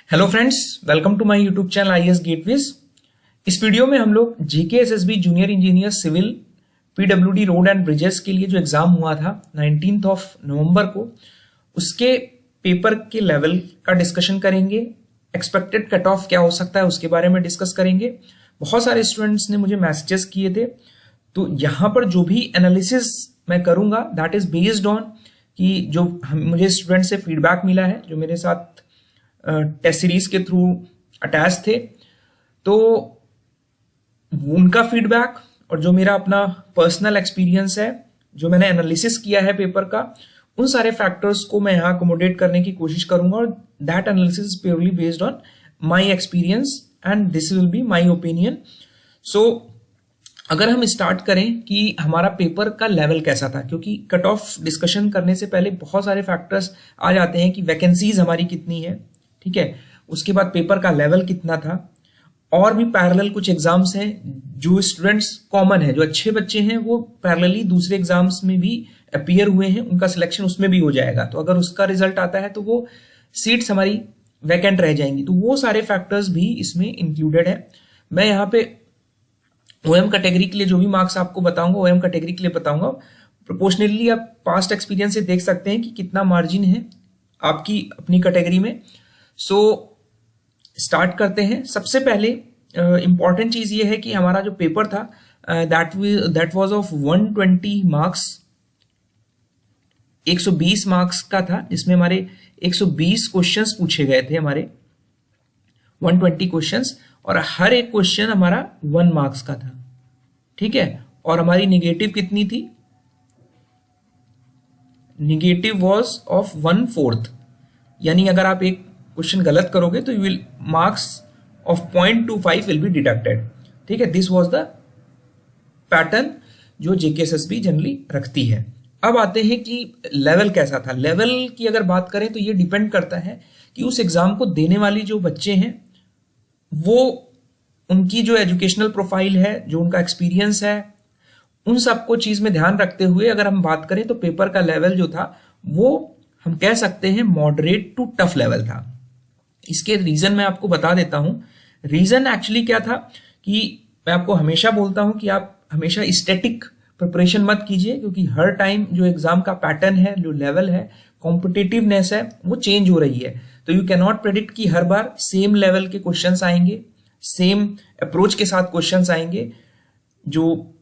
Hello friends, welcome to my YouTube channel IAS gateways. इस video में हम लोग GKSSB junior engineer civil PWD road and bridges के लिए जो एग्जाम हुआ था 19 नवंबर को, उसके पेपर के लेवल का डिस्कशन करेंगे। एक्सपेक्टेड कट ऑफ क्या हो सकता है उसके बारे में डिस्कस करेंगे। बहुत सारे स्टूडेंट्स ने मुझे मैसेजेस किए थे, तो यहाँ पर जो भी एनालिसिस मैं करूंगा दैट इज बेस्ड ऑन कि जो मुझे स्टूडेंट से फीडबैक मिला है, जो मेरे साथ टेस्ट सीरीज के थ्रू अटैच थे, तो उनका फीडबैक और जो मेरा अपना पर्सनल एक्सपीरियंस है, जो मैंने एनालिसिस किया है पेपर का, उन सारे फैक्टर्स को मैं यहाँ अकोमोडेट करने की कोशिश करूंगा। और that analysis is purely based on my experience and this will be my opinion. So अगर हम स्टार्ट करें कि हमारा पेपर का लेवल कैसा था, क्योंकि कट ऑफ डिस्कशन करने से पहले बहुत सारे फैक्टर्स आ जाते हैं कि वैकेंसीज हमारी कितनी है, ठीक है, उसके बाद पेपर का लेवल कितना था, और भी पैरेलल कुछ एग्जाम्स हैं जो स्टूडेंट्स कॉमन है, जो अच्छे बच्चे हैं वो पैरेलली दूसरे एग्जाम्स में भी अपीयर हुए हैं, उनका सिलेक्शन उसमें भी हो जाएगा। तो अगर उसका रिजल्ट आता है तो वो सीट्स हमारी वैकेंट रह जाएंगी, तो वो सारे फैक्टर्स भी इसमें इंक्लूडेड है। मैं यहाँ पे ओएम कैटेगरी के लिए जो भी मार्क्स आपको बताऊंगा, ओएम कैटेगरी के लिए बताऊंगा। प्रोपोर्शनली आप पास्ट एक्सपीरियंस से देख सकते हैं कि कितना मार्जिन है आपकी अपनी कैटेगरी में। सो स्टार्ट करते हैं। सबसे पहले इंपॉर्टेंट चीज ये है कि हमारा जो पेपर था that was of 120 marks, 120 marks का था, जिसमें हमारे 120 क्वेश्चंस पूछे गए थे, हमारे 120 क्वेश्चंस, और हर एक क्वेश्चन हमारा 1 मार्क्स का था, ठीक है। और हमारी निगेटिव कितनी थी? निगेटिव वॉज ऑफ 1/4, यानी अगर आप एक क्वेश्चन गलत करोगे तो you will marks of 0.25 will be deducted, ठीक है। दिस वाज द पैटर्न जो जेकेएसएसबी जनरली रखती है। अब आते हैं कि लेवल कैसा था। लेवल की अगर बात करें तो ये डिपेंड करता है कि उस एग्जाम को देने वाली जो बच्चे हैं वो उनकी जो एजुकेशनल प्रोफाइल है, जो उनका एक्सपीरियंस है, उन सबको चीज में ध्यान रखते हुए अगर हम बात करें तो पेपर का लेवल जो था वो हम कह सकते हैं मॉडरेट टू टफ लेवल था। इसके रीजन मैं आपको बता देता हूं। रीजन एक्चुअली क्या था कि मैं आपको हमेशा बोलता हूं कि आप हमेशा स्टैटिक प्रिपरेशन मत कीजिए, क्योंकि हर टाइम जो एग्जाम का पैटर्न है, जो लेवल है, कॉम्पिटिटिवनेस है, वो चेंज हो रही है। तो यू कैन नॉट प्रेडिक्ट कि हर बार सेम लेवल के क्वेश्चंस आएंगे, सेम अप्रोच के साथ क्वेश्चंस आएंगे। जो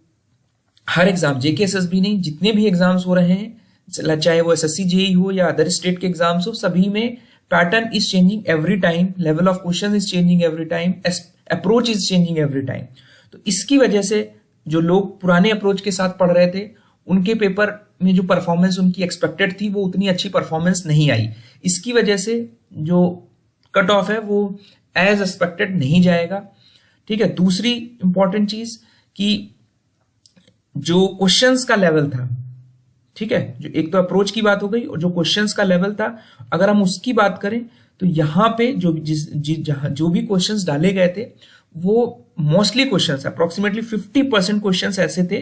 हर एग्जाम, जेकेएसएसबी नहीं, जितने भी एग्जाम्स हो रहे हैं, चाहे वो एसएससी जेईई हो या अदर स्टेट के एग्जाम्स हो, सभी में pattern is changing every time, level of question is changing every time, approach is changing every time. तो इसकी वजह से जो लोग पुराने अप्रोच के साथ पढ़ रहे थे, उनके पेपर में जो परफॉर्मेंस उनकी एक्सपेक्टेड थी वो उतनी अच्छी परफॉर्मेंस नहीं आई। इसकी वजह से जो कट ऑफ है वो एज एक्सपेक्टेड नहीं जाएगा, ठीक है। दूसरी इंपॉर्टेंट चीज कि जो क्वेश्चंस का लेवल था, ठीक है, जो एक तो अप्रोच की बात हो गई, और जो क्वेश्चंस का लेवल था अगर हम उसकी बात करें तो यहाँ पे जो भी क्वेश्चंस डाले गए थे वो मोस्टली क्वेश्चंस, अप्रोक्सीमेटली 50% क्वेश्चंस ऐसे थे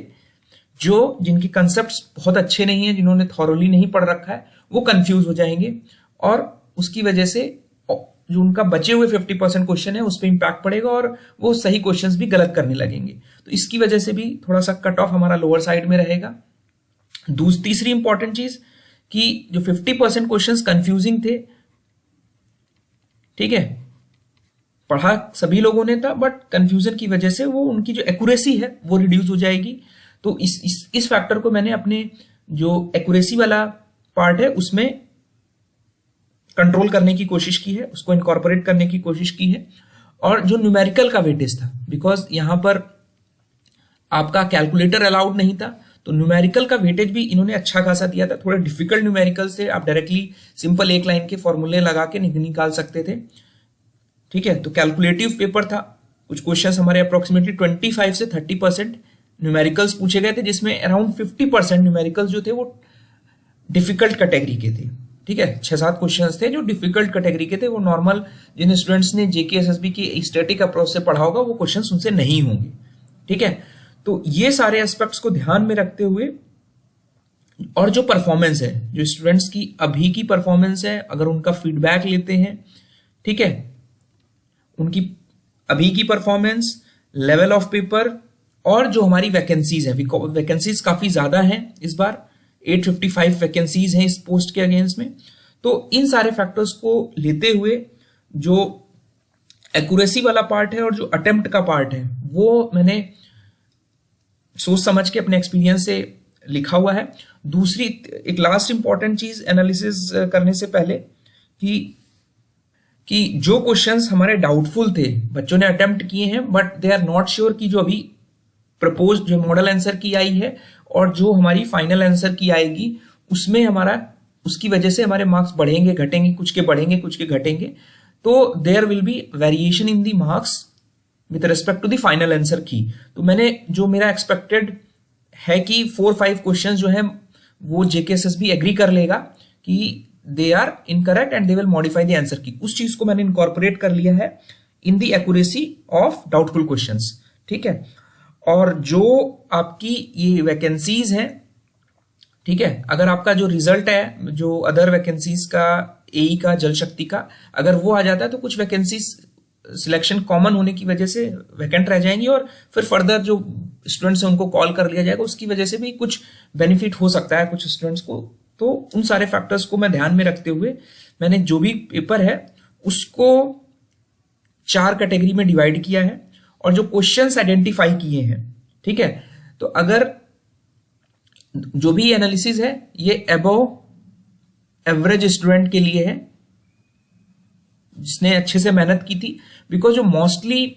जो जिनके कंसेप्ट्स बहुत अच्छे नहीं है, जिन्होंने थॉरोली नहीं पढ़ रखा है, वो कंफ्यूज हो जाएंगे, और उसकी वजह से जो उनका बचे हुए 50% क्वेश्चन है उस पर इंपैक्ट पड़ेगा और वो सही क्वेश्चंस भी गलत करने लगेंगे। तो इसकी वजह से भी थोड़ा सा कट ऑफ हमारा लोअर साइड में रहेगा। तीसरी इंपॉर्टेंट चीज कि जो 50% क्वेश्चंस कंफ्यूजिंग थे, ठीक है, पढ़ा सभी लोगों ने था, बट कंफ्यूजन की वजह से वो उनकी जो एक्यूरेसी है वो रिड्यूस हो जाएगी। तो इस फैक्टर को मैंने अपने जो एक्यूरेसी वाला पार्ट है उसमें कंट्रोल करने की कोशिश की है, उसको इनकॉर्पोरेट करने की कोशिश की है। और जो न्यूमेरिकल का वेटेज था, बिकॉज यहां पर आपका कैलकुलेटर अलाउड नहीं था, तो न्यूमेरिकल का वेटेज भी इन्होंने अच्छा खासा दिया था। थोड़े डिफिकल्ट न्यूमेरिकल से आप डायरेक्टली सिंपल एक लाइन के फॉर्मूले लगा के निकाल सकते थे, ठीक है। तो कैलकुलेटिव पेपर था, कुछ क्वेश्चंस हमारे अप्रोक्सीमेटली 25 से 30% न्यूमेरिकल्स पूछे गए थे, जिसमें अराउंड 50% न्यूमेरिकल्स जो थे वो डिफिकल्ट कैटेगरी के थे, ठीक है। 6-7 क्वेश्चंस थे जो डिफिकल्ट कैटेगरी के थे, वो नॉर्मल जिन स्टूडेंट्स ने जेकेएसएसबी की स्टैटिक अप्रोच से पढ़ा होगा वो क्वेश्चंस उनसे नहीं होंगे, ठीक है। तो ये सारे एस्पेक्ट्स को ध्यान में रखते हुए, और जो परफॉर्मेंस है, जो स्टूडेंट्स की अभी की परफॉर्मेंस है, अगर उनका फीडबैक लेते हैं, ठीक है, उनकी अभी की परफॉर्मेंस, लेवल ऑफ पेपर, और जो हमारी वैकेंसीज हैं, वैकेंसीज काफ़ी ज़्यादा हैं इस बार, 855 वैकेंसीज हैं इस पोस्ट के अगेंस्ट में। तो इन सारे फैक्टर्स को लेते हुए जो एक्यूरेसी वाला पार्ट है और जो अटेम्प्ट का पार्ट है वो मैंने सोच समझ के अपने एक्सपीरियंस से लिखा हुआ है। दूसरी एक लास्ट इंपॉर्टेंट चीज एनालिसिस करने से पहले कि जो क्वेश्चंस हमारे डाउटफुल थे, बच्चों ने अटेम्प्ट किए हैं but they are not sure कि जो अभी प्रपोज जो मॉडल आंसर की आई है और जो हमारी फाइनल आंसर की आएगी उसमें हमारा, उसकी वजह से हमारे मार्क्स बढ़ेंगे घटेंगे, कुछ के बढ़ेंगे कुछ के घटेंगे, तो there will be variation in the marks with respect to the final answer की। तो मैंने जो मेरा एक्सपेक्टेड है कि 4-5 क्वेश्चन जो है वो जेकेएसएसबी एग्री कर लेगा कि they are incorrect and they will modify the answer की, उस चीज को मैंने इनकॉर्पोरेट कर लिया है in the accuracy of doubtful questions. ठीक है, और जो आपकी ये वैकेंसीज हैं, ठीक है, अगर आपका जो रिजल्ट है जो अदर वैकेंसीज का, एई का, जल शक्ति का, अगर वो आ जाता है तो कुछ वैकेंसीज सिलेक्शन कॉमन होने की वजह से वैकेंट रह जाएंगी और फिर फर्दर जो स्टूडेंट्स हैं उनको कॉल कर लिया जाएगा, उसकी वजह से भी कुछ बेनिफिट हो सकता है कुछ स्टूडेंट्स को। तो उन सारे फैक्टर्स को मैं ध्यान में रखते हुए मैंने जो भी पेपर है उसको 4 कैटेगरी में डिवाइड किया है और जो क्वेश्चंस आइडेंटिफाई किए हैं, ठीक है, तो अगर जो भी एनालिसिस है ये अबव एवरेज स्टूडेंट के लिए है जिसने अच्छे से मेहनत की थी, बिकॉज जो मोस्टली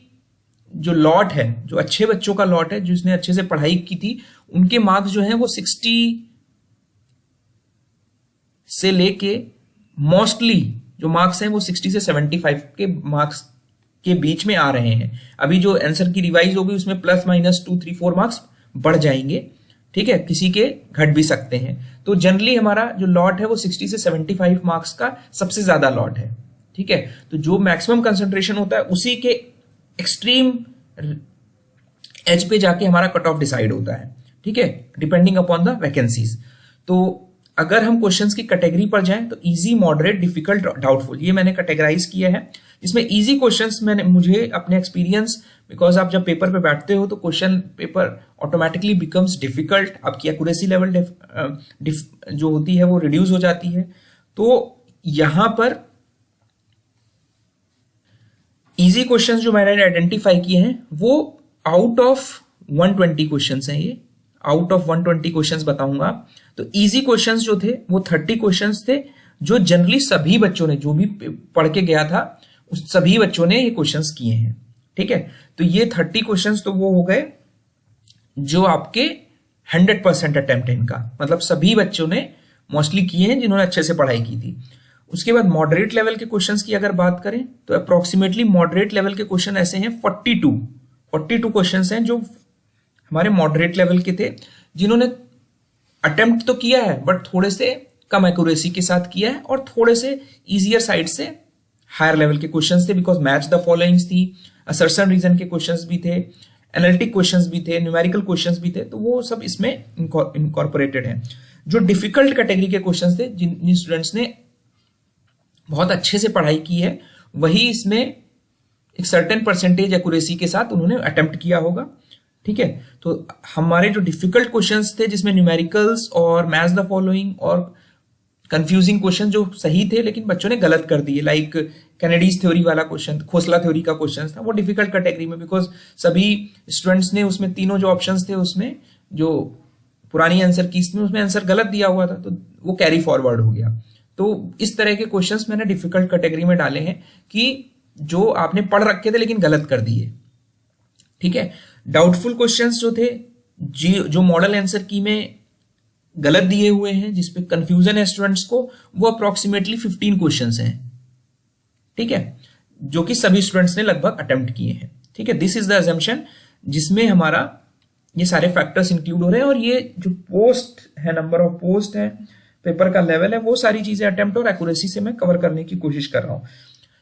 जो लॉट है, जो अच्छे बच्चों का लॉट है जिसने अच्छे से पढ़ाई की थी, उनके मार्क्स जो हैं वो 60 से लेके मोस्टली जो मार्क्स हैं वो 60 से 75 के मार्क्स के बीच में आ रहे हैं। अभी जो आंसर की रिवाइज होगी उसमें प्लस माइनस 2-3-4 मार्क्स बढ़ जाएंगे, ठीक है, किसी के घट भी सकते हैं। तो जनरली हमारा जो लॉट है वो 60 से 75 मार्क्स का सबसे ज्यादा लॉट है, ठीक है। तो जो मैक्सिमम कंसंट्रेशन होता है उसी के एक्सट्रीम एज पे जाके हमारा कट ऑफ डिसाइड होता है, ठीक है, डिपेंडिंग अपॉन द वैकेंसीज। तो अगर हम क्वेश्चंस की कैटेगरी पर जाएं तो इजी, मॉडरेट, डिफिकल्ट, डाउटफुल, ये मैंने कैटेगराइज किया है। इसमें इजी क्वेश्चंस मैंने, मुझे अपने एक्सपीरियंस, बिकॉज आप जब पेपर पे बैठते हो तो question paper automatically becomes difficult, आपकी एक्यूरेसी लेवल जो होती है वो रिड्यूस हो जाती है। तो यहां पर इजी क्वेश्चंस जो मैंने आइडेंटिफाई किए हैं वो आउट ऑफ 120 क्वेश्चंस हैं, ये आउट ऑफ 120 क्वेश्चंस बताऊंगा। तो इजी क्वेश्चंस जो थे वो 30 क्वेश्चंस थे जो जनरली सभी बच्चों ने, जो भी पढ़ के गया था उस सभी बच्चों ने ये क्वेश्चंस किए हैं, ठीक है। तो ये 30 क्वेश्चंस तो वो हो गए जो आपके 100% अटेम्प्ट है इनका, मतलब सभी बच्चों ने मोस्टली किए हैं जिन्होंने अच्छे से पढ़ाई की थी। उसके बाद मॉडरेट लेवल के क्वेश्चंस की अगर बात करें तो अप्रोक्सीमेटली मॉडरेट लेवल के क्वेश्चन ऐसे हैं 42 क्वेश्चंस हैं जो हमारे मॉडरेट लेवल के थे, जिन्होंने अटेम्प्ट तो किया है बट थोड़े से कम एक्यूरेसी के साथ किया है और थोड़े से इजियर साइड से हायर लेवल के क्वेश्चंस थे, बिकॉज मैच द फॉलोइंग्स थी, असर्शन रीजन के क्वेश्चंस भी थे, एनालिटिक क्वेश्चंस भी थे, न्यूमेरिकल क्वेश्चंस भी थे, तो वो सब इसमें इनकॉर्पोरेटेड हैं। जो डिफिकल्ट कैटेगरी के क्वेश्चंस थे, जिन स्टूडेंट्स ने बहुत अच्छे से पढ़ाई की है वही इसमें एक सर्टेन परसेंटेज एक्यूरेसी के साथ उन्होंने अटेम्प्ट किया होगा, ठीक है। तो हमारे जो डिफिकल्ट क्वेश्चंस थे जिसमें न्यूमेरिकल्स और मैच द फॉलोइंग और कंफ्यूजिंग क्वेश्चन जो सही थे लेकिन बच्चों ने गलत कर दिए, लाइक कैनेडीज थ्योरी वाला क्वेश्चन, खोसला थ्योरी का क्वेश्चन था, वो डिफिकल्ट कैटेगरी में, बिकॉज सभी स्टूडेंट्स ने उसमें तीनों जो ऑप्शंस थे उसमें जो पुरानी आंसर की उसमें आंसर गलत दिया हुआ था, तो वो कैरी फॉरवर्ड हो गया। तो इस तरह के क्वेश्चंस मैंने डिफिकल्ट कैटेगरी में डाले हैं कि जो आपने पढ़ रखे थे लेकिन गलत कर दिए, ठीक है। डाउटफुल क्वेश्चंस जो थे, जो मॉडल आंसर की में गलत दिए हुए हैं, जिसपे कंफ्यूजन है स्टूडेंट्स को, वो अप्रोक्सीमेटली 15 क्वेश्चंस हैं, ठीक है, जो कि सभी स्टूडेंट्स ने लगभग अटेम्प्ट किए हैं, ठीक है। दिस इज द अजम्पशन जिसमें हमारा ये सारे फैक्टर्स इंक्लूड हो रहे हैं और ये जो पोस्ट है, नंबर ऑफ पोस्ट है, पेपर का लेवल है, वो सारी चीजें अटेम्प्ट और एक्यूरेसी से मैं कवर करने की कोशिश कर रहा हूं।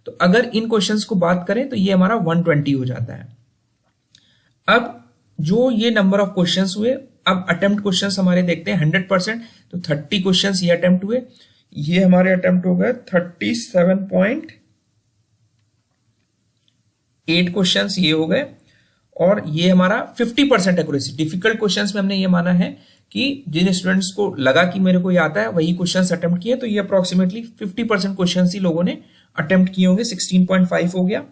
तो अगर इन क्वेश्चंस को बात करें तो ये हमारा 120 हो जाता है। अब जो ये नंबर ऑफ क्वेश्चंस हुए, अब अटेम्प्ट क्वेश्चंस हमारे देखते हैं 100%, तो 30 क्वेश्चंस ये अटेम्प्ट हुए, ये हमारे अटेम्प्ट हो गए 37.5 8 क्वेश्चंस ये हो गए, और ये हमारा 50% एक्यूरेसी। डिफिकल्ट क्वेश्चंस में हमने ये माना है कि जिन स्टूडेंट्स को लगा कि मेरे को ये आता है वही क्वेश्चंस अटेम्प्ट किए, तो ये अप्रोक्सीमेटली 50% क्वेश्चंस ही लोगों ने अटेम्प्ट किए होंगे, 16.5 हो गया।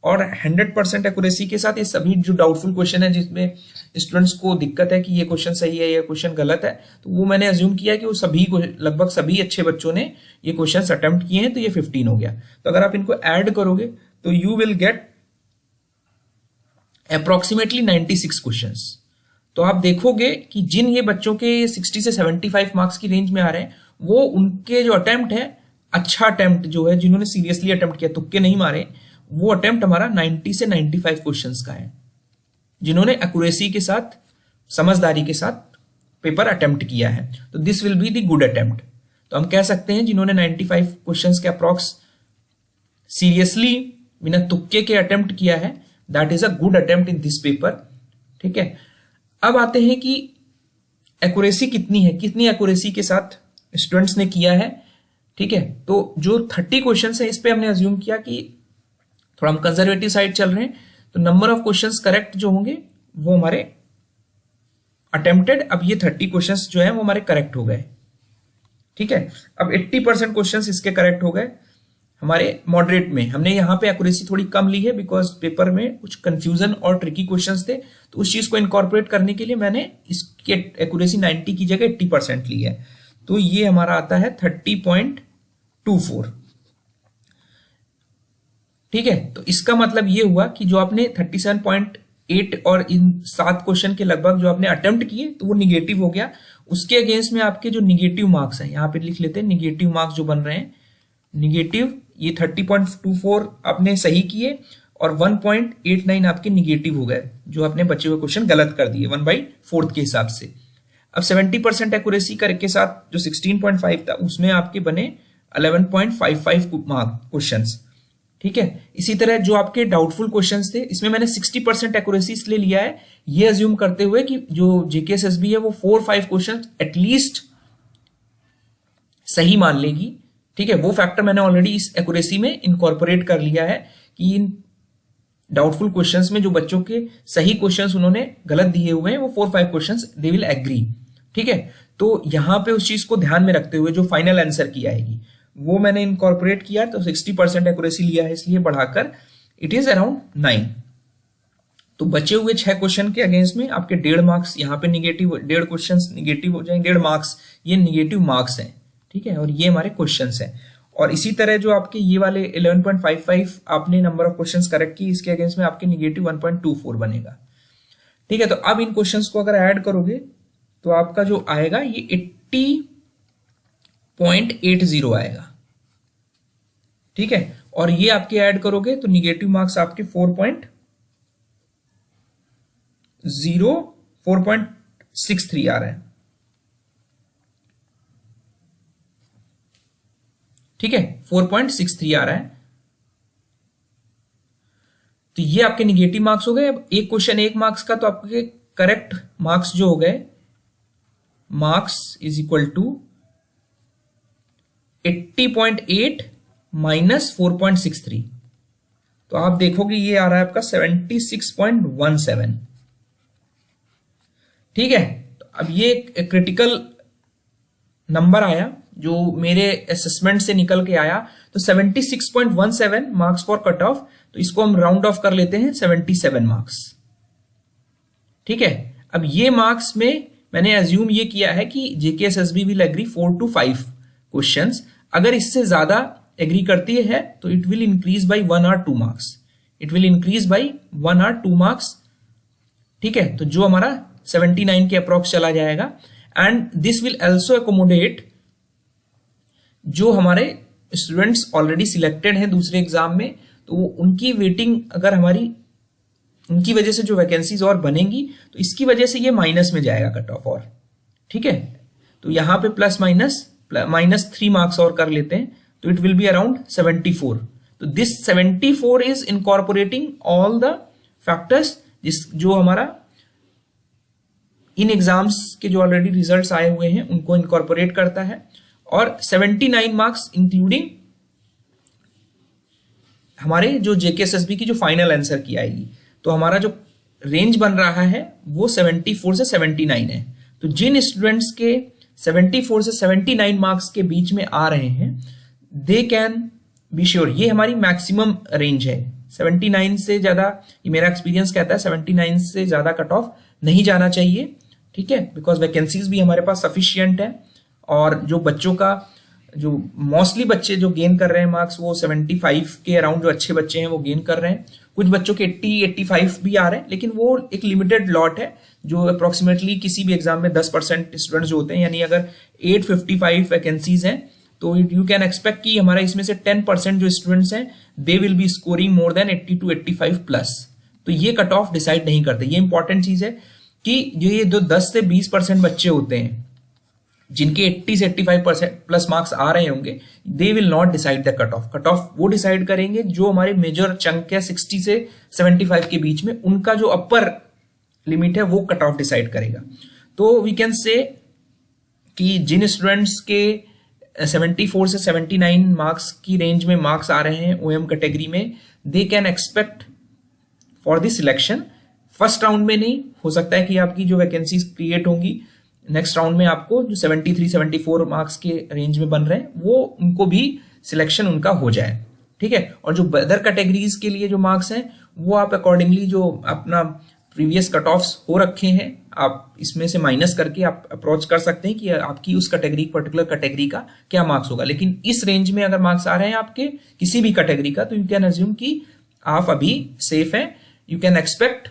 और 100% एक्यूरेसी के साथ ये सभी जो डाउटफुल क्वेश्चन है जिसमें स्टूडेंट्स को दिक्कत है कि ये क्वेश्चन सही है या क्वेश्चन गलत है, तो वो मैंने अज्यूम किया कि वो सभी लगभग सभी अच्छे बच्चों ने ये क्वेश्चंस अटेम्प्ट किए हैं, तो ये 15 हो गया। तो अगर आप इनको ऐड करोगे तो you will get approximately 96 questions. तो आप देखोगे कि जिन ये बच्चों के 60 से 75 मार्क्स की रेंज में आ रहे हैं, वो उनके जो अटेम्प्ट है, अच्छा अटेम्प्ट जो है, जिन्होंने सीरियसली अटेम्प्ट किया, तुक्के नहीं मारे, वो अटेम्प्ट हमारा 90 से 95 क्वेश्चंस का है, जिन्होंने एक्यूरेसी के साथ, समझदारी के साथ पेपर अटेम्प्ट किया है। तो this will be the good attempt. तो हम कह सकते हैं जिन्होंने 95 क्वेश्चंस के अप्रॉक्स सीरियसली बिना तुक्के के अटेम्प्ट किया है, that is a good attempt in this paper. ठीक है, अब आते हैं कि एक्यूरेसी कितनी है, कितनी एक्यूरेसी के साथ स्टूडेंट्स ने किया है। ठीक है, तो जो 30 क्वेश्चंस है, इस पे हमने अज्यूम किया कि थोड़ा हम कंजर्वेटिव साइड चल रहे हैं, तो नंबर ऑफ क्वेश्चंस करेक्ट जो होंगे वो हमारे अटेम्प्टेड, अब ये 30 क्वेश्चंस जो है वो हमारे करेक्ट हो गए। ठीक है, अब 80% क्वेश्चंस इसके करेक्ट हो गए हमारे मॉडरेट में। हमने यहाँ पे एक्यूरेसी थोड़ी कम ली है बिकॉज पेपर में कुछ कंफ्यूजन और ट्रिकी क्वेश्चंस थे, तो उस चीज को इनकॉर्पोरेट करने के लिए मैंने इसकी एक्यूरेसी 90 की जगह 80% ली है। तो ये हमारा आता है 30.24। ठीक है, तो इसका मतलब ये हुआ कि जो आपने 37.8 और इन 7 क्वेश्चन के लगभग जो आपने अटेम्प्ट किए, तो वो निगेटिव हो गया। उसके अगेंस्ट में आपके जो निगेटिव मार्क्स हैं, यहाँ पे लिख लेते हैं निगेटिव मार्क्स जो बन रहे हैं, निगेटिव ये 30.24 आपने सही किए और 1.89 आपके निगेटिव हो गए, जो आपने बचे हुए क्वेश्चन गलत कर दिए 1/4 के हिसाब से। अब 70% एक्यूरेसी करके साथ जो 16.5 था, उसमें आपके बने 11.55 क्वेश्चंस। ठीक है, इसी तरह जो आपके डाउटफुल क्वेश्चंस थे, इसमें मैंने 60% एक्यूरेसी इसलिए लिया है, ये अज्यूम करते हुए कि जो जेकेएसएसबी है वो 4-5 क्वेश्चन एटलीस्ट सही मान लेगी। ठीक है, वो फैक्टर मैंने ऑलरेडी इस एक्यूरेसी में इनकॉर्पोरेट कर लिया है कि इन डाउटफुल क्वेश्चंस में जो बच्चों के सही क्वेश्चंस उन्होंने गलत दिए हुए हैं, वो 4-5 क्वेश्चंस दे विल एग्री। ठीक है, तो यहां पे उस चीज को ध्यान में रखते हुए जो फाइनल आंसर की आएगी वो मैंने इनकॉर्पोरेट किया, तो 60% एक्यूरेसी लिया है, इसलिए बढ़ाकर इट इज अराउंड 9। तो बचे हुए 6 क्वेश्चन के अगेंस्ट में आपके 1.5 मार्क्स यहाँ पे निगेटिव, 1.5 क्वेश्चन निगेटिव हो जाएंगे, 1.5 मार्क्स ये निगेटिव मार्क्स हैं। ठीक है, और ये हमारे क्वेश्चंस हैं। और इसी तरह जो आपके ये वाले 11.55 आपने नंबर ऑफ क्वेश्चंस करेक्ट की, इसके अगेंस्ट में आपके निगेटिव 1.24 बनेगा। ठीक है, तो अब इन क्वेश्चंस को अगर ऐड करोगे तो आपका जो आएगा ये 80.80 आएगा। ठीक है, और ये आपके ऐड करोगे तो निगेटिव मार्क्स आपके 4.63 आ रहे हैं। ठीक है, 4.63 आ रहा है। तो ये आपके निगेटिव मार्क्स हो गए। अब एक क्वेश्चन 1 मार्क्स का, तो आपके करेक्ट मार्क्स जो हो गए, marks is equal to 80.8 minus 4.63, तो आप देखोगे ये आ रहा है आपका 76.17। ठीक है, तो अब ये क्रिटिकल नंबर आया जो मेरे असेसमेंट से निकल के आया, तो 76.17 मार्क्स फॉर कट ऑफ, तो इसको हम राउंड ऑफ कर लेते हैं 77 मार्क्स। ठीक है, अब ये मार्क्स में मैंने एज्यूम ये किया है कि JKSSB will agree 4 to 5 questions. अगर इससे ज्यादा एग्री करती है तो it will increase by 1 or 2 marks, it will increase by 1 or 2 marks. ठीक है, तो जो हमारा 79 के अप्रॉक्स चला जाएगा। And this will also accommodate जो हमारे स्टूडेंट्स ऑलरेडी सिलेक्टेड हैं दूसरे एग्जाम में, तो उनकी वेटिंग अगर हमारी, उनकी वजह से जो वैकेंसीज और बनेंगी, तो इसकी वजह से ये माइनस में जाएगा कट ऑफ और। ठीक है, तो यहां पे प्लस माइनस 3 मार्क्स और कर लेते हैं, तो इट विल बी अराउंड 74। तो this 74 is incorporating all the factors जो हमारा इन एग्जाम्स के जो ऑलरेडी रिजल्ट्स आए हुए हैं उनको इनकॉर्पोरेट करता है, और 79 मार्क्स इंक्लूडिंग हमारे जो जेकेएसएसबी की जो फाइनल आंसर की आएगी, तो हमारा जो रेंज बन रहा है वो 74 से 79 है। तो जिन स्टूडेंट्स के 74 से 79 मार्क्स के बीच में आ रहे हैं, दे कैन बी श्योर, ये हमारी मैक्सिमम रेंज है। 79 से ज़्यादा, ये मेरा एक्सपीरियंस कहता है 79 से ज़्यादा कट ऑफ नहीं जाना चाहिए, ठीक है, बिकॉज वैकेंसीज भी हमारे पास सफिशियंट है। और जो बच्चों का जो मोस्टली बच्चे जो गेन कर रहे हैं मार्क्स, वो 75 के अराउंड जो अच्छे बच्चे हैं वो गेन कर रहे हैं। कुछ बच्चों के 80-85 भी आ रहे हैं, लेकिन वो एक लिमिटेड लॉट है जो अप्रोक्सीमेटली किसी भी एग्जाम में 10% स्टूडेंट्स जो होते हैं, यानी अगर 855 वैकेंसीज हैं तो यू कैन एक्सपेक्ट कि हमारा इसमें से 10% जो स्टूडेंट्स हैं they will be scoring more than 80 to 85 plus. तो ये कट ऑफ डिसाइड नहीं करते। ये इंपॉर्टेंट चीज है कि ये जो 10 से 20% बच्चे होते हैं जिनके 80 से 85% प्लस मार्क्स आ रहे होंगे, they will not decide the cut off. Cut off वो डिसाइड करेंगे जो हमारे मेजर चंक है 60 से 75 के बीच में, उनका जो अपर लिमिट है वो कट ऑफ डिसाइड करेगा। तो वी कैन से कि जिन स्टूडेंट्स के 74 से 79 मार्क्स की रेंज में मार्क्स आ रहे हैं ओएम कैटेगरी में, they can expect for the selection. First round में नहीं हो सकता है कि आपकी जो वैकेंसीज क्रिएट होंगी नेक्स्ट राउंड में आपको जो 73-74 मार्क्स के रेंज में बन रहे हैं वो उनको भी सिलेक्शन उनका हो जाए, ठीक है। और जो अदर कैटेगरीज के लिए जो मार्क्स हैं वो आप अकॉर्डिंगली जो अपना प्रीवियस कट ऑफ्स हो रखे हैं आप इसमें से माइनस करके आप अप्रोच कर सकते हैं कि आपकी उस कैटेगरी पर्टिकुलर कैटेगरी का क्या मार्क्स होगा। लेकिन इस रेंज में अगर मार्क्स आ रहे हैं आपके किसी भी कैटेगरी का, तो यू कैन अज्यूम कि आप अभी सेफ हैं, you can expect.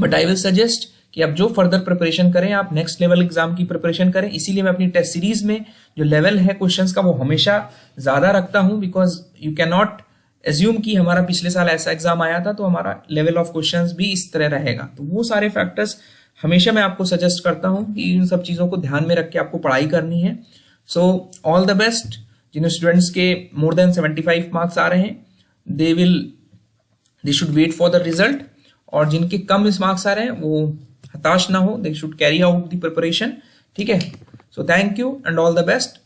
But I will suggest कि आप जो फर्दर प्रिपरेशन करें, आप नेक्स्ट लेवल एग्जाम की प्रिपरेशन करें। इसीलिए मैं अपनी टेस्ट सीरीज में जो लेवल है क्वेश्चंस का वो हमेशा ज्यादा रखता हूं, because you can not assume कि हमारा पिछले साल ऐसा एग्जाम आया था तो हमारा लेवल ऑफ क्वेश्चंस भी इस तरह रहेगा। तो वो सारे फैक्टर्स हमेशा मैं आपको सजेस्ट करता हूं कि इन सब चीजों को ध्यान में रख के आपको पढ़ाई करनी है। So all the best. जिन स्टूडेंट्स के मोर देन 75 मार्क्स आ रहे हैं they should wait for the result, और जिनके कम मार्क्स आ रहे हैं वो हताश ना हो, they should carry out the preparation, ठीक है। So thank you and all the best.